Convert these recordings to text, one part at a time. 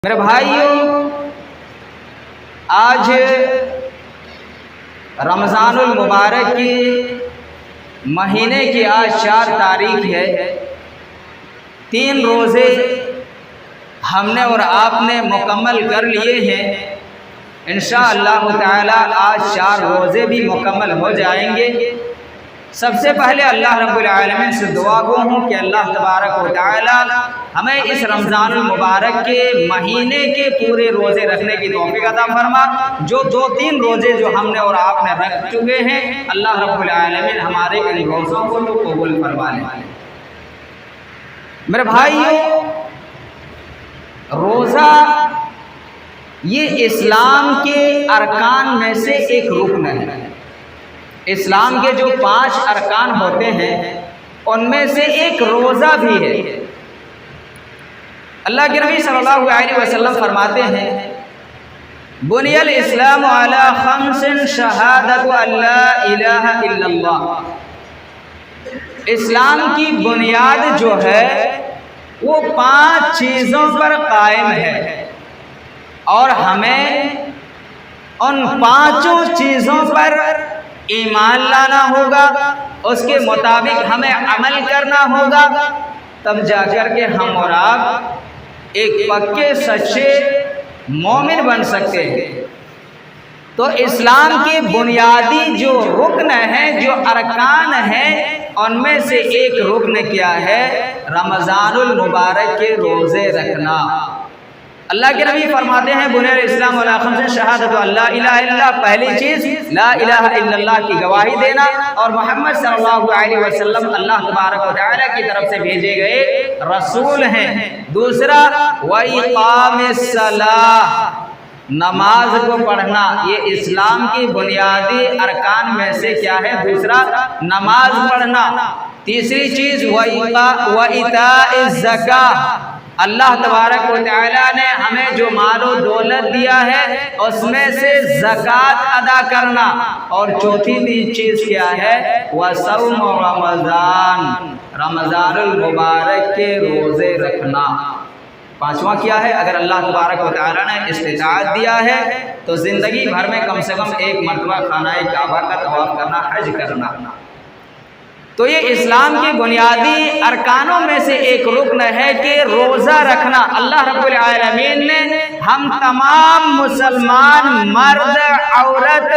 میرے بھائیوں، آج رمضان المبارک کی مہینے کی آج 4 تاریخ ہے۔ 3 روزے ہم نے اور آپ نے مکمل کر لیے ہیں۔ انشاءاللہ تعالی آج 4 روزے بھی مکمل ہو جائیں گے۔ سب سے پہلے اللہ رب العالمین سے دعا گو ہوں کہ اللہ تبارک و تعالی ہمیں اس رمضان المبارک کے مہینے کے پورے روزے رکھنے کی توفیق عطا فرما۔ جو 2-3 روزے جو ہم نے اور آپ نے رکھ چکے ہیں، اللہ رب العالمین ہمارے ان روزوں کو تو قبول فرما لے۔ میرے بھائیوں، روزہ یہ اسلام کے ارکان میں سے ایک رکن ہے۔ اسلام کے جو 5 ارکان ہوتے ہیں ان میں سے ایک روزہ بھی ہے۔ اللہ کے نبی صلی اللہ علیہ وسلم فرماتے ہیں، بنی الاسلام علی 5 شہادت ان لا الہ الا اللہ۔ اسلام کی بنیاد جو ہے وہ 5 چیزوں پر قائم ہے، اور ہمیں ان 5 چیزوں پر ایمان لانا ہوگا، اس کے مطابق ہمیں عمل کرنا ہوگا، تب جا کر کے ہم اور آپ ایک پکے سچے مومن بن سکتے ہیں۔ تو اسلام کے بنیادی جو رکن ہیں، جو ارکان ہیں، ان میں سے ایک رکن کیا ہے؟ رمضان المبارک کے روزے رکھنا۔ اللہ کے نبی فرماتے ہیں، بنی الاسلام علی 5 شہادت ان لا الہ الا اللہ۔ پہلی چیز لا الہ الا اللہ کی گواہی دینا، اور محمد صلی اللہ علیہ وسلم اللہ تبارک و تعالی کی طرف سے بھیجے گئے رسول ہیں۔ دوسرا وَإِقَامِ الصَّلَاةِ، نماز کو پڑھنا۔ یہ اسلام کی بنیادی ارکان میں سے کیا ہے؟ دوسرا نماز پڑھنا۔ تیسری چیز وَإِيتَاءِ الزَّكَاةِ، اللہ تبارک و تعالیٰ نے ہمیں جو مال و دولت دیا ہے اس میں سے زکوٰۃ ادا کرنا۔ اور چوتھی چیز کیا ہے؟ وَصَوْمُ رمضان، رمضان المبارک کے روزے رکھنا۔ 5واں کیا ہے؟ اگر اللہ تبارک و تعالیٰ نے استطاعت دیا ہے تو زندگی بھر میں کم سے کم 1 مرتبہ خانہ کعبہ کا طواف کرنا، حج کرنا۔ تو یہ اسلام کے بنیادی ارکانوں میں سے ایک رکن ہے کہ روزہ رکھنا۔ اللہ رب العالمین نے ہم تمام مسلمان مرد، عورت،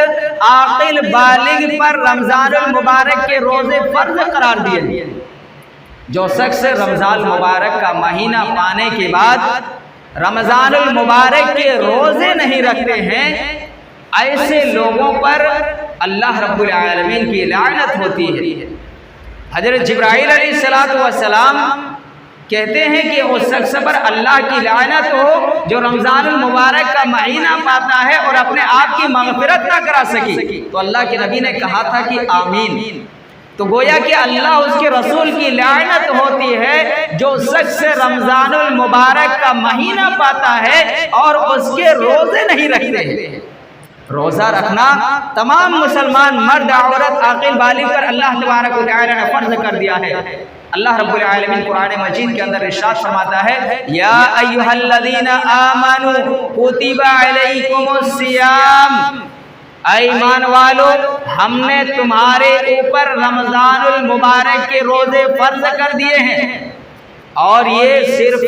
عاقل، بالغ پر رمضان المبارک کے روزے فرض قرار دیے۔ جو شخص رمضان المبارک کا مہینہ پانے کے بعد رمضان المبارک کے روزے نہیں رکھتے ہیں، ایسے لوگوں پر اللہ رب العالمین کی لعنت ہوتی ہے۔ حضرت جبرائیل علیہ السلام کہتے ہیں کہ اس شخص پر اللہ کی لعنت ہو جو رمضان المبارک کا مہینہ پاتا ہے اور اپنے آپ کی مغفرت نہ کرا سکی۔ تو اللہ کے نبی نے کہا تھا کہ آمین۔ تو گویا کہ اللہ اس کے رسول کی لعنت ہوتی ہے جو شخص رمضان المبارک کا مہینہ پاتا ہے اور اس کے روزے نہیں رکھتے ہیں۔ روزہ رکھنا تمام مسلمان مرد، عورت، عاقل، بالغ پر اللہ تبارک و تعالی نے فرض کر دیا ہے۔ اللہ رب العالمین قرآن مجید کے اندر ارشاد فرماتا ہے، یا ایھا الذین آمنوا کتب علیکم الصیام، اے ایمان والو ہم نے تمہارے اوپر رمضان المبارک کے روزے فرض کر دیے ہیں۔ اور یہ صرف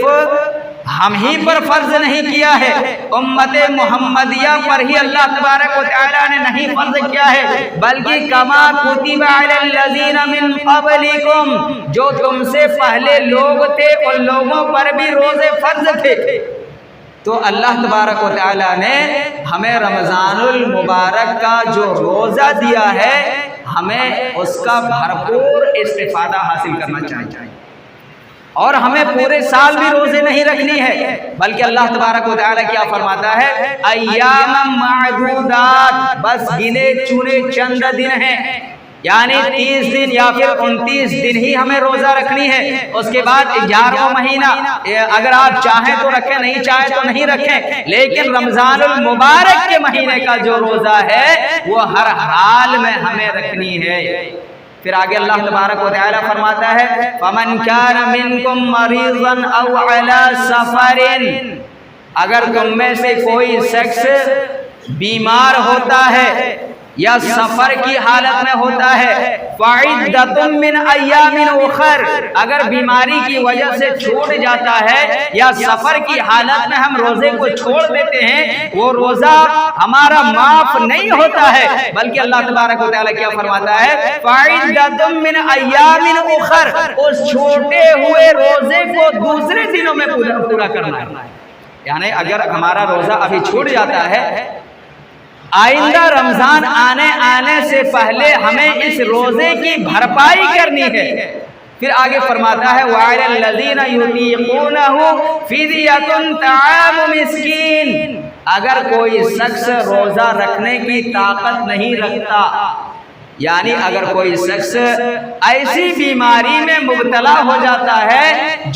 ہم ہی پر فرض نہیں کیا ہے، امت محمدیہ پر ہی اللہ تبارک و تعالی نے نہیں فرض کیا ہے، بلکہ کما کتب علی الذین من قبلکم، جو تم سے پہلے لوگ تھے ان لوگوں پر بھی روزے فرض تھے۔ تو اللہ تبارک و تعالی نے ہمیں رمضان المبارک کا جو روزہ دیا ہے، ہمیں اس کا بھرپور استفادہ حاصل کرنا چاہیے، اور ہمیں پورے سال بھی روزے نہیں رکھنی ہے، بلکہ اللہ تبارک و تعالی کیا فرماتا ہے؟ ایام معدودات، بس گنے چنے چند دن ہیں، یعنی 30 دن یا پھر 29 دن ہی ہمیں روزہ رکھنی ہے۔ اس کے بعد 11واں مہینہ اگر آپ چاہیں تو رکھیں، نہیں چاہیں تو نہیں رکھیں، لیکن رمضان المبارک کے مہینے کا جو روزہ ہے وہ ہر حال میں ہمیں رکھنی ہے۔ پھر آگے اللہ تبارک و تعالی فرماتا ہے فَمَنْ كَانَ مِنْكُمْ مَرِيضًا أَوْ عَلَى سَفَرٍ، اگر تم میں سے کوئی شخص بیمار ہوتا ہے یا سفر کی حالت میں ہوتا ہے فَعِدَّةٌ مِّنْ أَيَّامٍ أُخَرَ، اگر بیماری کی وجہ سے چھوٹ جاتا ہے یا سفر کی حالت میں ہم روزے کو چھوڑ دیتے ہیں، وہ روزہ ہمارا معاف نہیں ہوتا ہے، بلکہ اللہ تبارک و تعالیٰ کیا فرماتا ہے فَعِدَّةٌ مِّنْ أَيَّامٍ أُخَرَ، اس چھوٹے ہوئے روزے کو دوسرے دنوں میں پورا کرنا ہے۔ یعنی اگر ہمارا روزہ ابھی چھوٹ جاتا ہے، آئندہ رمضان آنے سے پہلے ہمیں اس روزے کی بھرپائی کرنی ہے۔ پھر آگے فرماتا ہے وَعَلَى الَّذِينَ يُطِيقُونَهُ فِدْيَةٌ طَعَامُ مِسْكِينٍ، اگر کوئی شخص روزہ رکھنے کی طاقت نہیں رکھتا، یعنی اگر کوئی شخص ایسی بیماری میں مبتلا ہو جاتا ہے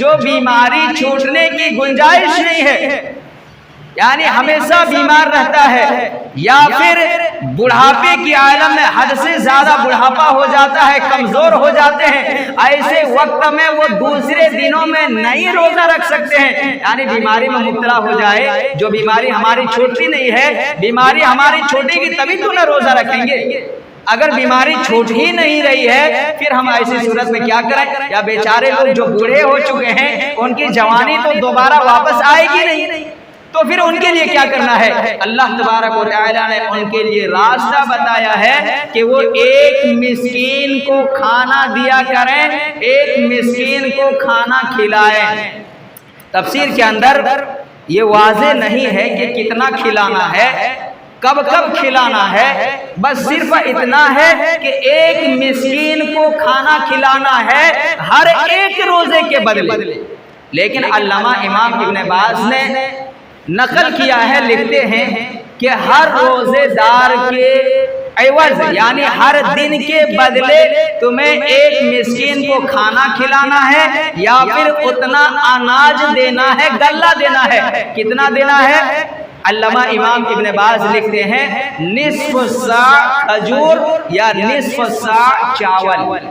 جو بیماری چھوٹنے کی گنجائش نہیں ہے، یعنی ہمیشہ بیمار رہتا ہے، یا پھر بڑھاپے کی عالم میں حد سے زیادہ بڑھاپا ہو جاتا ہے، کمزور ہو جاتے ہیں، ایسے وقت میں وہ دوسرے دنوں میں نہیں روزہ رکھ سکتے ہیں، یعنی بیماری میں مبتلا ہو جائے، جو بیماری ہماری چھوٹی نہیں ہے، بیماری ہماری چھوٹی کی تبھی تو نہ روزہ رکھیں گے، اگر بیماری چھوٹ ہی نہیں رہی ہے پھر ہم ایسی صورت میں کیا کریں؟ یا بیچارے لوگ جو بوڑھے ہو چکے ہیں ان کی جوانی تو دوبارہ واپس آئے گی نہیں، تو پھر ان کے لیے کیا کرنا ہے؟ اللہ تبارک و تعالیٰ نے ان کے لیے راستہ بتایا ہے کہ وہ ایک مسکین کو کھانا دیا کریں، ایک مسکین کو کھانا کھلائیں۔ تفسیر کے اندر یہ واضح نہیں ہے کہ کتنا کھلانا ہے، کب کب کھلانا ہے، بس صرف اتنا ہے کہ ایک مسکین کو کھانا کھلانا ہے ہر ایک روزے کے بدلے۔ لیکن علامہ امام ابن باز نے نقل کیا ہے، لکھتے ہیں کہ ہر روزے دار کے عوض یعنی ہر دن کے بدلے تمہیں ایک مسکین کو کھانا کھلانا ہے یا پھر اتنا اناج دینا ہے، غلہ دینا ہے۔ کتنا دینا ہے؟ علامہ امام ابن باز لکھتے ہیں نصف ساع کھجور یا نصف ساع چاول۔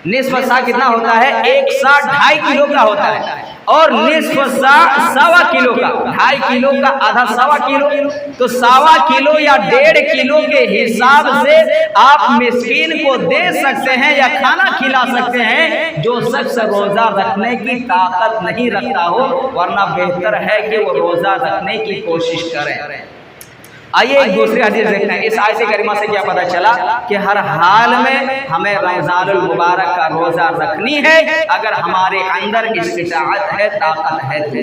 نصف ساع کتنا ہوتا ہے؟ ایک ساع 2.5 کلو کا ہوتا ہے، اور نصف ساع 1.25 کلو کا، 2.5 کلو کا آدھا 1.25 کلو، تو 1.25 کلو یا 1.5 کلو کے حساب سے آپ مسکین کو دے سکتے ہیں یا کھانا کھلا سکتے ہیں جو شخص روزہ رکھنے کی طاقت نہیں رکھتا ہو، ورنہ بہتر ہے کہ وہ روزہ رکھنے کی کوشش کریں۔ آئیے ایک دوسری حدیث دیکھتے ہیں۔ اس آیت کریمہ سے کیا پتہ چلا کہ ہر حال میں ہمیں رمضان المبارک کا روزہ رکھنی ہے اگر ہمارے اندر استطاعت ہے، طاقت ہے۔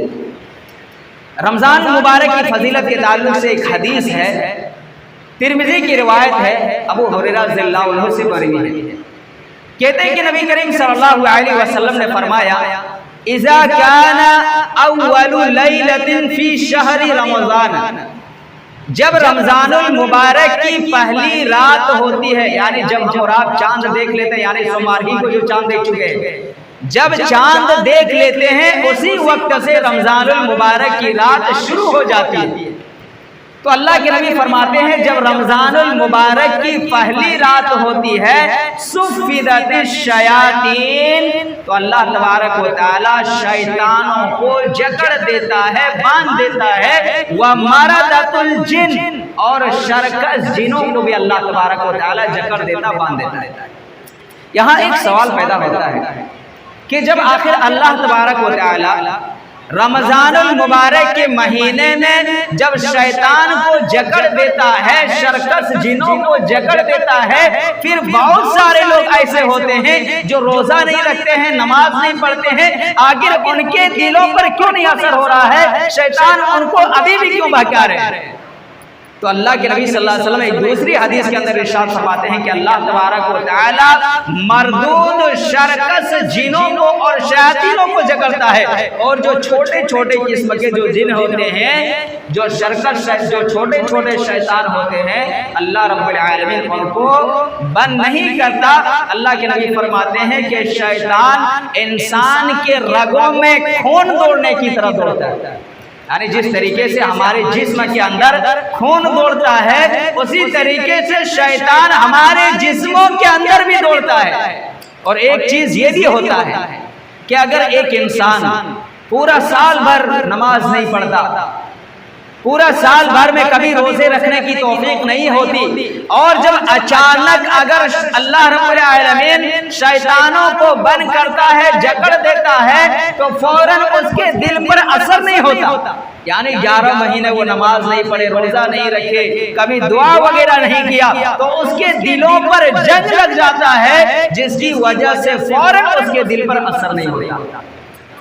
رمضان المبارک کی فضیلت کے تعلق سے ایک حدیث ہے، ترمذی کی روایت ہے، ابو ہریرہ رضی اللہ عنہ سے مروی ہے، کہتے ہیں کہ نبی کریم صلی اللہ علیہ وسلم نے فرمایا اذا كان اول لیلۃ فی شہر رمضان، جب رمضان المبارک کی پہلی رات ہوتی ہے، یعنی جب ہم اور آپ چاند دیکھ لیتے ہیں، یعنی سوموار ہی کو جو چاند دیکھ چکے ہیں، جب چاند دیکھ لیتے ہیں اسی وقت سے رمضان المبارک کی رات شروع ہو جاتی ہے۔ تو اللہ کے نبی فرماتے ہیں جب رمضان المبارک کی پہلی رات ہوتی ہے صفدت الشیاطین، تو اللہ تبارک و تعالی شیطانوں کو جکڑ دیتا ہے، باندھ دیتا ہے، ومردت الجن، اور شرکس جنوں کو بھی اللہ تبارک و تعالی جکڑ دیتا، باندھ دیتا ہے۔ یہاں ایک سوال پیدا ہوتا ہے کہ جب آخر اللہ تبارک و تعالی رمضان المبارک کے مہینے میں جب شیطان کو جکڑ دیتا ہے، شرکس جنوں کو جکڑ دیتا ہے، پھر بہت سارے لوگ ایسے ہوتے ہیں جو روزہ نہیں رکھتے ہیں، نماز نہیں پڑھتے ہیں، آخر ان کے دلوں پر کیوں نہیں اثر ہو رہا ہے؟ شیطان ان کو ابھی بھی کیوں بہکا رہے ہیں؟ تو اللہ کے نبی صلی اللہ علیہ وسلم ایک دوسری حدیث کے اندر ارشاد فرماتے ہیں کہ اللہ تبارک و تعالی مردود شرکس جنوں کو اور شیاطینوں کو جکڑتا ہے، اور جو چھوٹے چھوٹے قسم کے جو جن ہوتے ہیں، جو شرکس جو چھوٹے چھوٹے شیطان ہوتے ہیں، اللہ رب العالمین ان کو بند نہیں کرتا۔ اللہ کے نبی فرماتے ہیں کہ شیطان انسان کے رگوں میں خون دوڑنے کی طرح دوڑتا ہے، یعنی جس طریقے سے ہمارے جسم کے اندر خون دوڑتا ہے اسی طریقے سے شیطان ہمارے جسموں کے اندر بھی دوڑتا ہے۔ اور ایک چیز یہ بھی ہوتا ہے کہ اگر ایک انسان پورا سال بھر نماز نہیں پڑھتا، پورا سال بھر میں کبھی روزے رکھنے کی توفیق نہیں ہوتی، اور جب اچانک اگر اللہ رب العالمین شیطانوں کو بند کرتا ہے، جکڑ دیتا ہے، تو فوراً اس کے دل پر اثر نہیں ہوتا. یعنی 11 مہینے وہ نماز نہیں پڑھے، روزہ نہیں رکھے، کبھی دعا وغیرہ نہیں کیا، تو اس کے دلوں پر جنگ لگ جاتا ہے، جس کی وجہ سے فوراً اس کے دل پر اثر نہیں ہوتا.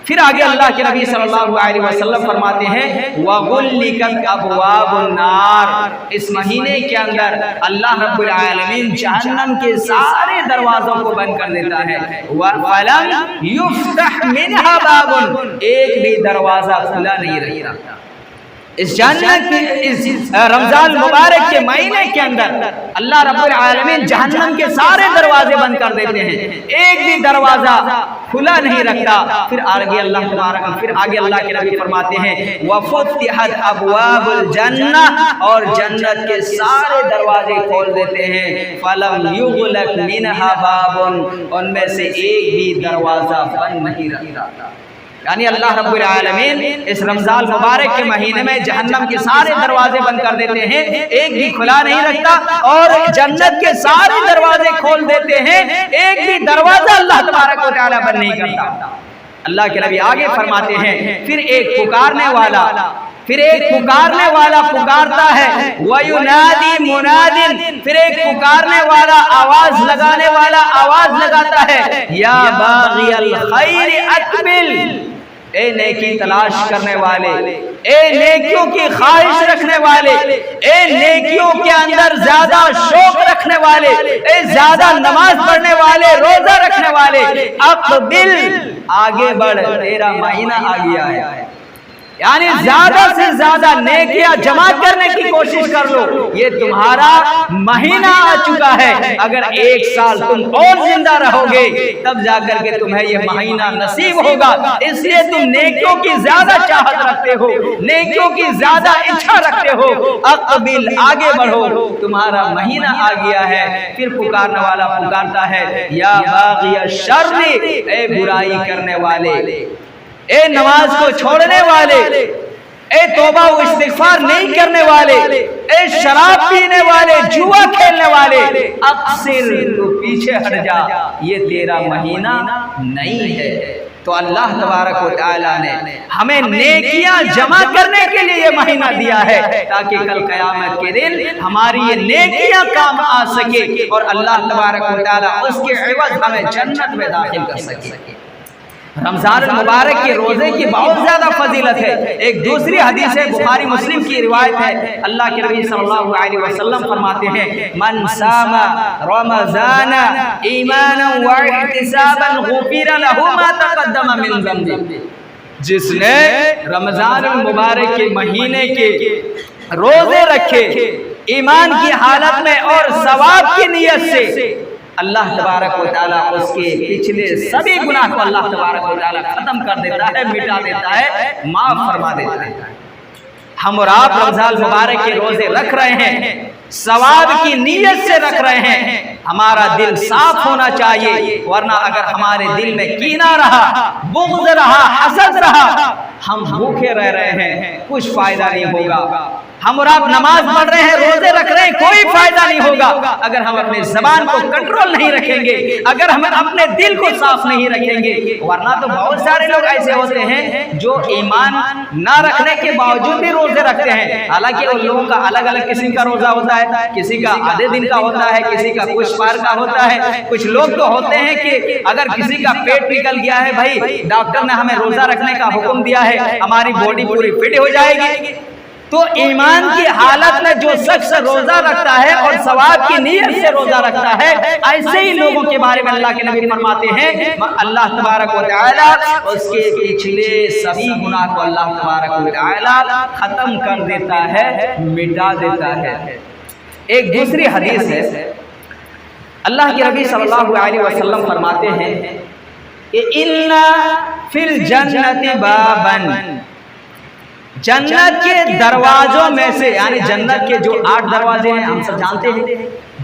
پھر آگے اللہ کے نبی صلی اللہ علیہ وسلم فرماتے ہیں وَغُلِّقَتْ أَبْوَابُ النَّارِ، اس مہینے کے اندر اللہ رب العالمین جہنم کے سارے دروازوں کو بند کر دیتا ہے. وَلَمْ يُفْتَحْ مِنْهَا بَابٌ، ایک بھی دروازہ کھلا نہیں رہتا. اس جہنم کے اس رمضان مبارک کے مہینے کے اندر اللہ رب العالمین جہنم کے سارے دروازے بند کر دیتے ہیں، ایک بھی دروازہ کھلا نہیں رکھتا. پھر آگے اللہ کے نبی فرماتے ہیں وَفُتِحَتْ أَبْوَابُ الْجَنَّةِ، اور جنت کے سارے دروازے کھول دیتے ہیں. فَلَمْ يُغْلَقْ مِنْهَا بَابٌ، ان میں سے ایک بھی دروازہ بند نہیں رکھتا. یعنی اللہ رب العالمین اس رمضان مبارک کے مہینے میں جہنم کے سارے دروازے بند کر دیتے ہیں، ایک بھی کھلا نہیں رکھتا، اور جنت کے سارے دروازے کھول دیتے ہیں، ایک بھی دروازہ اللہ تبارک و تعالی بند نہیں کرتا. اللہ کے نبی آگے فرماتے ہیں پھر ایک پکارنے والا پکارتا ہے وَيُنَادِي مُنَادٍ، پھر ایک پکارنے والا آواز لگانے والا آواز لگاتا ہے یا باغی الخیر اقبل، اے نیکی تلاش کرنے والے، اے نیکیوں کی خواہش رکھنے والے، اے نیکیوں کے اندر زیادہ شوق رکھنے والے، اے زیادہ نماز پڑھنے والے، روزہ رکھنے والے، اقبل، آگے بڑھ، تیرا مہینہ آ گیا ہے. یعنی زیادہ سے زیادہ نیکیاں جمع کرنے کی کوشش کر لو، یہ تمہارا مہینہ آ چکا ہے. اگر ایک سال تم اور زندہ رہو گے تب جا کر کے تمہیں یہ مہینہ نصیب ہوگا. اس لیے تم نیکیوں کی زیادہ چاہت رکھتے ہو، نیکیوں کی زیادہ اچھا رکھتے ہو. اقبل، آگے بڑھو، تمہارا مہینہ آ گیا ہے. پھر پکارنے والا پکارتا ہے یا باغی الشر، اے برائی کرنے والے، اے نماز کو چھوڑنے والے، اے توبہ و استغفار نہیں کرنے والے، اے شراب پینے والے، جوا کھیلنے والے، اقصر، تو پیچھے ہٹ جا، یہ تیرا مہینہ نہیں ہے. تو اللہ تبارک و تعالیٰ نے ہمیں نیکیاں جمع کرنے کے لیے یہ مہینہ دیا ہے تاکہ کل قیامت کے دن ہماری یہ نیکیاں کام آ سکے اور اللہ تبارک و تعالیٰ اس کے عوض ہمیں جنت میں داخل کر سکے. رمضان المبارک کے روزے کی بہت زیادہ فضیلت ہے. ایک دوسری حدیث ہے، بخاری مسلم کی روایت ہے، اللہ کے نبی صلی اللہ علیہ وسلم فرماتے ہیں من صام رمضان ایمانا واحتسابا غفر له ما تقدم من ذنبه، جس نے رمضان المبارک کے مہینے کے روزے رکھے ایمان کی حالت میں اور ثواب کی نیت سے، اللہ تبارک و تعالیٰ اس کے پچھلے سبھی گناہ کو اللہ تبارک و تعالیٰ ختم کر دیتا ہے، مٹا دیتا ہے، معاف فرما دیتا ہے. ہم اور آپ رمضان مبارک کے روزے رکھ رہے ہیں، ثواب کی نیت سے رکھ رہے ہیں. ہمارا دل صاف ہونا چاہیے، ورنہ اگر ہمارے دل میں کینہ رہا، بغض رہا، حسد رہا، ہم بھوکے رہ رہے ہیں، کچھ فائدہ نہیں ہوگا. ہم اور آپ نماز پڑھ رہے ہیں، روزے رکھ رہے ہیں، کوئی فائدہ نہیں ہوگا اگر ہم اپنے زبان کو کنٹرول نہیں رکھیں گے، اگر ہم اپنے دل کو صاف نہیں رکھیں گے. ورنہ تو بہت سارے لوگ ایسے ہوتے ہیں جو ایمان نہ رکھنے کے باوجود بھی روزے رکھتے ہیں. حالانکہ ان لوگوں کا الگ الگ قسم کا روزہ ہوتا ہے، کسی کا آدھے دن کا ہوتا ہے، کسی کا کچھ پار کا ہوتا ہے. کچھ لوگ تو ہوتے ہیں کہ اگر کسی کا پیٹ نکل گیا ہے، بھائی ڈاکٹر نے ہمیں روزہ رکھنے کا حکم دیا ہے، ہماری باڈی پوری فٹ ہو جائے گی. تو ایمان کی حالت میں جو شخص روزہ رکھتا ہے اور ثواب کی نیت سے روزہ رکھتا ہے، ایسے ہی لوگوں کے بارے میں اللہ کے نبی فرماتے ہیں اللہ تبارک و تعالیٰ اس کے پچھلے سبھی گناہ کو اللہ تبارک و تعالیٰ ختم کر دیتا ہے، مٹا دیتا ہے. ایک دوسری حدیث ہے، اللہ کے نبی صلی اللہ علیہ وسلم فرماتے ہیں کہ اِنَّ فِي الْجَنَّةِ بَابًا، جنت کے دروازوں میں سے، یعنی جنت کے جو 8 دروازے ہیں ہم سب جانتے ہیں،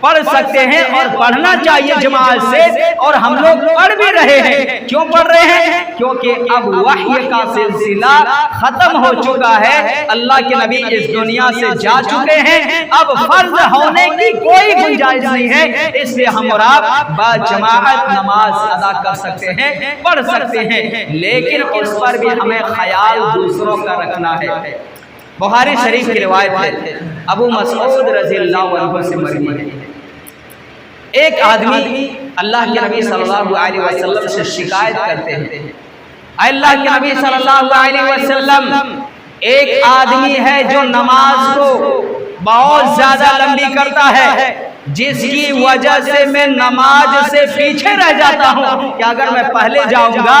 پڑھ سکتے ہیں اور پڑھنا چاہیے جماعت سے، اور ہم لوگ پڑھ بھی رہے ہیں۔ کیوں پڑھ رہے ہیں؟ کیونکہ اب وحی کا سلسلہ ختم ہو چکا ہے، اللہ کے نبی اس دنیا سے جا چکے ہیں، اب فرض ہونے کی کوئی گنجائش نہیں ہے، اس لیے ہم اور آپ با جماعت نماز ادا کر سکتے ہیں، پڑھ سکتے ہیں، لیکن اس پر بھی ہمیں خیال دوسروں کا رکھنا ہے۔ بخاری شریف کی روایت ہے، ابو مسعود رضی اللہ عنہ سے مروی ہے، ایک آدمی اللہ کے نبی صلی اللہ علیہ وسلم سے شکایت کرتے ہیں، اللہ کے نبی صلی اللہ علیہ وسلم، ایک آدمی ہے جو نماز کو بہت زیادہ لمبی کرتا ہے، جس کی وجہ سے میں نماز سے پیچھے رہ جاتا ہوں کہ اگر میں پہلے جاؤں گا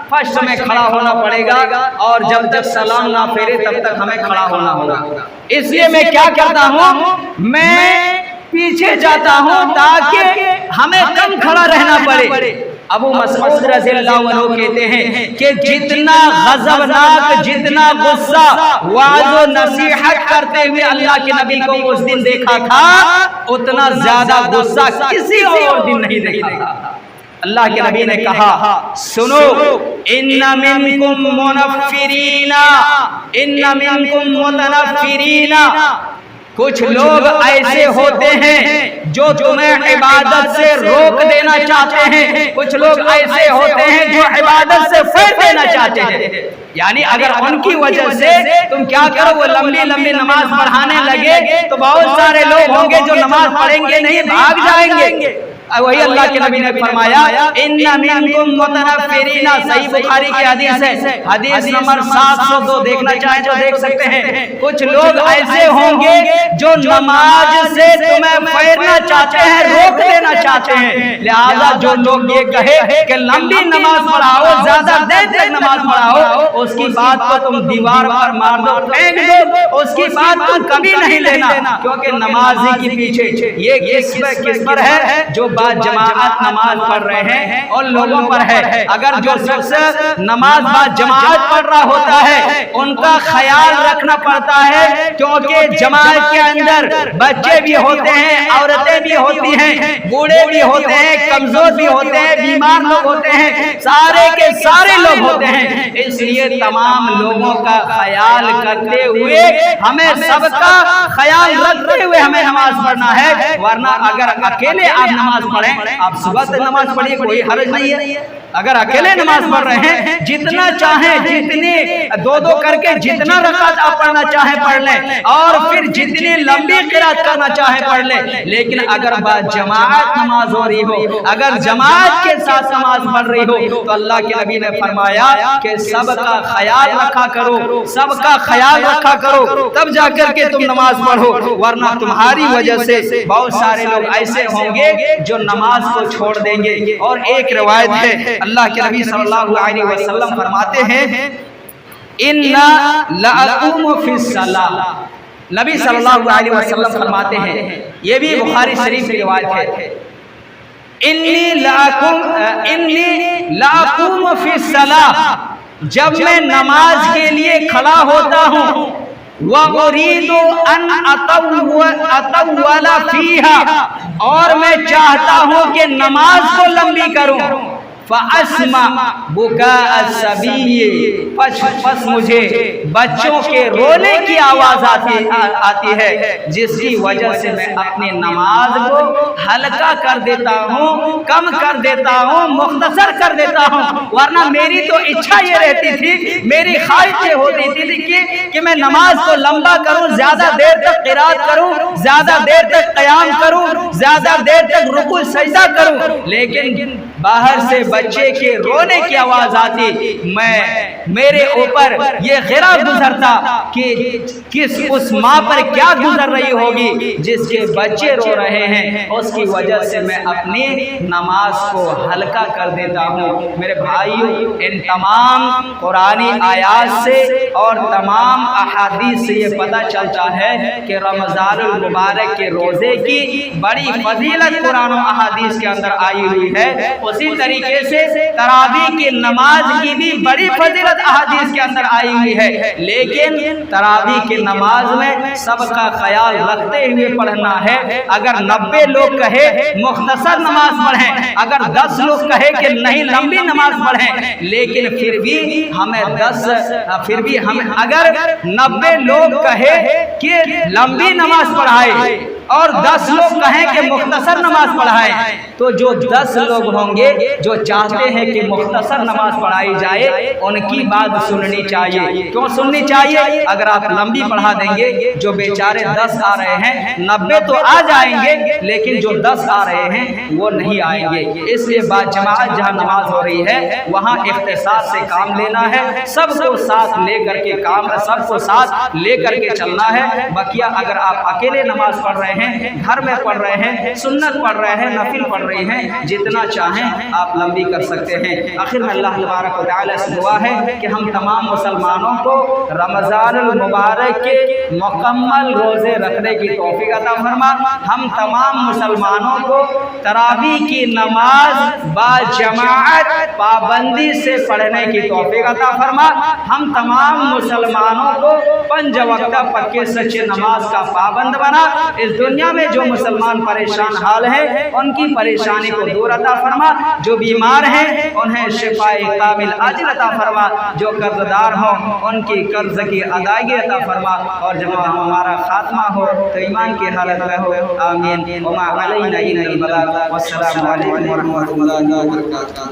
فرسٹ میں کھڑا ہونا پڑے گا، اور جب تک سلام نہ پھیرے تب تک ہمیں کھڑا ہونا ہوگا، اس لیے میں کیا کرتا ہوں، میں پیچھے جاتا ہوں تاکہ ہمیں کم کھڑا رہنا پڑے۔ ابو مسعود رضی اللہ عنہ کہتے ہیں کہ جتنا غضبناک، جتنا غصہ وعظ و نصیحت کرتے ہوئے اللہ کے نبی کو اس دن دیکھا تھا، اتنا زیادہ غصہ کسی اور دن نہیں دیکھا تھا۔ اللہ کے نبی نے کہا، سنو، ان منکم منفرین، ان منکم متنفرین، کچھ لوگ ایسے ہوتے ہیں جو تمہیں عبادت سے روک دینا چاہتے ہیں، کچھ لوگ ایسے ہوتے ہیں جو عبادت سے پھیر دینا چاہتے ہیں، یعنی اگر ان کی وجہ سے تم کیا کرو، وہ لمبی لمبی نماز پڑھانے لگے تو بہت سارے لوگ ہوں گے جو نماز پڑھیں گے نہیں، بھاگ جائیں گے۔ وہی اللہ کے نبی نے فرمایا، ان منکم متنفرین، صحیح بخاری کی حدیث ہے، حدیث نمبر 702، دیکھنا چاہیں تو دیکھ سکتے ہیں، کچھ لوگ ایسے ہوں گے جو نماز سے تمہیں پھیرنا چاہتے ہیں، روک دینا چاہتے ہیں، لہذا جو لوگ یہ کہے کہ لمبی نماز پڑھاؤ، زیادہ دیر تک نماز پڑھاؤ، اس کی بات کو تم دیوار پر مار دو، پھینک دو، اس کی بات تم کبھی نہیں لینا، کیونکہ نمازی کے پیچھے یہ کس پر ہے؟ جو با جماعت نماز پڑھ رہے ہیں اور لوگوں پر ہے۔ اگر جو شخص نماز با جماعت پڑھ رہا ہوتا ہے ان کا خیال رکھنا پڑتا ہے، کیونکہ جماعت کے اندر بچے بھی ہوتے ہیں، عورتیں بھی ہوتی ہیں، بوڑھے بھی ہوتے ہیں، کمزور بھی ہوتے ہیں، بیمار لوگ ہوتے ہیں، سارے کے سارے لوگ ہوتے ہیں، اس لیے تمام لوگوں کا خیال کرتے ہوئے ہمیں سب کا خیال رکھتے ہوئے ہمیں نماز پڑھنا ہے، ورنہ اگر اکیلے آپ نماز پڑھیں، آپ صبح سے نماز پڑھیے، کوئی حرج نہیں ہے، اگر اکیلے نماز پڑھ رہے ہیں جتنا چاہیں، جتنی دو دو کر کے جتنا رکعت آپ پڑھنا چاہیں پڑھ لیں، اور پھر جتنی لمبی قرات کرنا چاہیں پڑھ لیں، لیکن اگر با جماعت نماز ہو رہی ہو، اگر جماعت کے ساتھ نماز پڑھ رہی ہو، تو اللہ کے نبی نے فرمایا کہ سب کا خیال رکھا کرو، سب کا خیال رکھا کرو، تب جا کر کے تم نماز پڑھو، ورنہ تمہاری وجہ سے بہت سارے لوگ ایسے ہوں گے جو نماز کو چھوڑ دیں گے۔ اور ایک روایت ہے، اللہ کے نبی صلی اللہ علیہ وسلم فرماتے ہیں، اِنَّا لَأَقُومُ فِي الصَّلَاةِ، نبی صلی اللہ علیہ وسلم فرماتے ہیں، یہ بھی بخاری شریف کی روایت ہے، اِنِّي لَأَقُومُ فِي الصَّلَاةِ، جب میں نماز کے لیے کھڑا ہوتا ہوں، وَأُرِيدُ أَنْ أَطَوَّلَ فِيهَا، اور میں چاہتا ہوں کہ نماز کو لمبی کروں، فَأَسْمَعُ بُكَاءَ الصَّبِيِّ، پس مجھے بچوں کے رونے کی آواز آتی ہے، جس کی وجہ سے میں اپنی نماز کو ہلکا کر دیتا ہوں، کم کر دیتا ہوں، مختصر کر دیتا ہوں، ورنہ میری تو اچھا یہ رہتی تھی، میری خواہش یہ ہوتی تھی کہ میں نماز کو لمبا کروں، زیادہ دیر تک قرات کروں، زیادہ دیر تک قیام کروں، زیادہ دیر تک رکوع سجدہ کروں، لیکن باہر سے بچے کے رونے کی آواز آتی، میرے اوپر یہ غرہ گزرتا کہ اس ماں پر کیا گزر رہی ہوگی جس کے بچے رو رہے ہیں، اس کی وجہ سے میں اپنی نماز کو ہلکا کر دیتا ہوں۔ میرے بھائیو، ان تمام قرآنی آیات سے اور تمام احادیث سے یہ پتہ چلتا ہے کہ رمضان المبارک کے روزے کی بڑی فضیلت قرآن و احادیث کے اندر آئی ہوئی ہے۔ اسی طریقے سے تراویح کی نماز کی بھی بڑی فضیلت احادیث کے اندر آئی ہوئی ہے، لیکن تراویح کی نماز میں سب کا خیال رکھتے ہوئے پڑھنا ہے۔ اگر 90 لوگ کہے مختصر نماز پڑھیں، اگر 10 لوگ کہے کہ نہیں لمبی نماز پڑھیں، لیکن پھر بھی ہمیں اگر 90 لوگ کہے کہ لمبی نماز پڑھائے اور 10 لوگ کہیں کہ مختصر نماز پڑھائیں، تو جو 10 لوگ ہوں گے جو چاہتے ہیں کہ مختصر نماز پڑھائی جائے، ان کی بات سننی چاہیے۔ کیوں سننی چاہیے؟ اگر آپ لمبی پڑھا دیں گے، جو بیچارے 10 آ رہے ہیں 90 تو آ جائیں گے، لیکن جو 10 آ رہے ہیں وہ نہیں آئیں گے۔ اس لیے باجماعت جہاں نماز ہو رہی ہے وہاں اختصار سے کام لینا ہے، سب کو ساتھ لے کر کے سب کو ساتھ لے کر کے چلنا ہے۔ بقیہ اگر آپ اکیلے نماز پڑھ رہے ہیں، گھر میں پڑھ رہے ہیں، سنت پڑھ رہے ہیں، نفل پڑھ رہے ہیں، جتنا چاہیں آپ لمبی کر سکتے ہیں۔ آخر میں اللہ تبارک و تعالی سے دعا ہے کہ ہم تمام مسلمانوں کو رمضان المبارک کے مکمل روزے رکھنے کی توفیق عطا فرما۔ ہم تمام مسلمانوں کو تراویح کی نماز باجماعت پابندی سے پڑھنے کی توفیق عطا فرما۔ ہم تمام مسلمانوں کو 5 وقتہ پکے سچے نماز کا پابند بنا۔ اس دنیا میں جو مسلمان پریشان حال ہیں ان کی پریشانی کو دور عطا فرما، جو بیمار ہیں انہیں شفاء کامل عاجل عطا فرما، جو قرض دار ہوں ان کی قرض کی ادائیگی عطا فرما، اور جب ہمارا خاتمہ ہو تو ایمان کی حالت میں ہو۔ آمین۔ وما علینا الا البلاغ۔ والسلام علیکم ورحمۃ اللہ وبرکاتہ۔